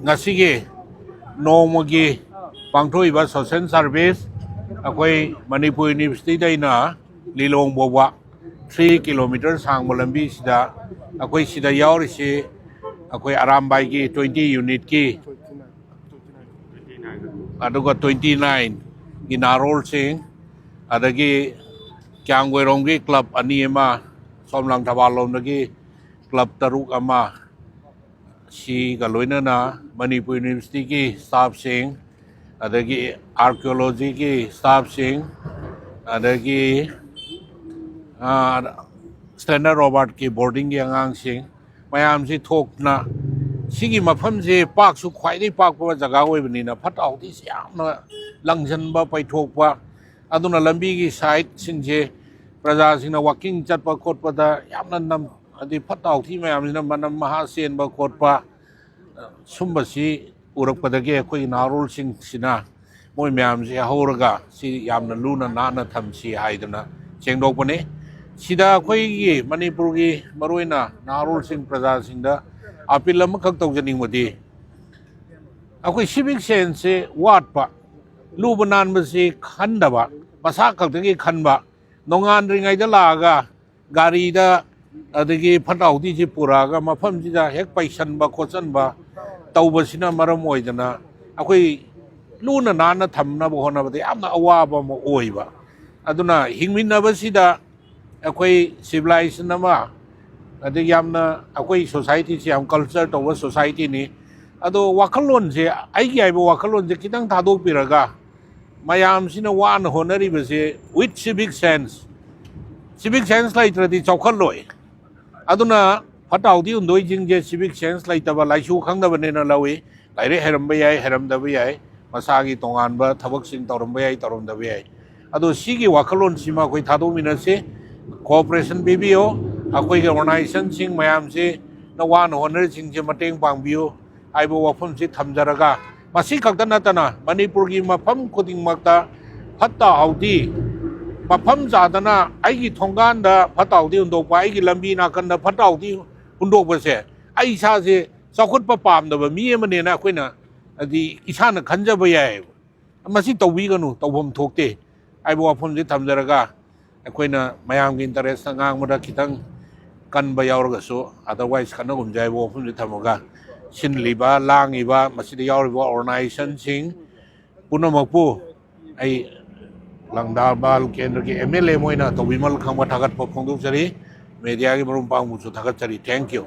Ngasige Nomagi Pangtoi was social service akwai Manipur University dai na Lilong Bowa 3 kilometers hang Molambi sida akwai sida yauri si akwai Arambai ki 20 unit ki aduga 29 ginarol sing adagi Kyangweronggi club ani ma somlang thabalom nagi club taruk ama si galoina na Manipur University ki staff sing adagi archaeology ki staff sing adagi Standard Robert ki boarding ki angang sing mayam si thok na sigi mafam se pak su khwai dai pak pa jaga oi bani na phat au ti siam na langjan ba pai thok pa aduna lambi ki side sin je praja sing na walking chat pa khot pa da yam nan nam adi phat au ti mayam sin manam maha sen ba khot pa sumba si urak pa da ge khoi narul sing sina moi mayam si hauraga si yam na lu na na tham si haidana chengdok pa ne sida khoi gi Manipur gi maroina narul sing praja sing da apil lam khak tau janing modi akhoi civic sense wat pa lu banan ma si khanda ba pasa khak tang gi khan ba nongan ringai da la ga gari da adagi phatau ti ji pura ga mafam ji da hek paisan ba khochan ba tau ba sina maram oi dana akhoi lu na na na tham na bo hona ba te amna awa ba mo oi ba aduna hingmin na ba sida akhoi civilization na ma adagi yamna akhoi society si am culture to society ni ado wakalon je ai gi ai bo wakalon je kitang thadok piraga mayam sina wan honari ba se with civic sense lai tradi chawkhal loi aduna phatau di undoi jing je civic sense lai ta ba lai chu khang da ba ne na lawi lai re heram ba yai heram da ba yai masa gi tongan ba thabak sing torom ba yai torom da ba yai ado sigi wakalon sima koi thadok mina se cooperation BBO akwai ga organization sing mayam se na wan honor sing je mateng pangbiu aibo wafam se thamjaraga masi khakta na tana Manipur gi mafam khuding makta phatta haudi mafam zadana ai gi thonggan da phatau di undok pa ai gi lambi na kan da phatau di undok ba se ai sa se sakhut pa pam da ba mi ma ne na akwai na adi isa na khanja ba yai masi tawbi ga nu tawbam thokte aibo wafam se thamjaraga akwai na mayam gi interest na ngang ma da kitang kan ba yaur ga so otherwise kan gum jai bo phum thamaga sin liba langi ba masida yaur bo organization sing punamakpu ai langdar bal kendra ki MLA moina to bimal khangba thagat phongduk jari media gi marum pang mu chu thagat jari thank you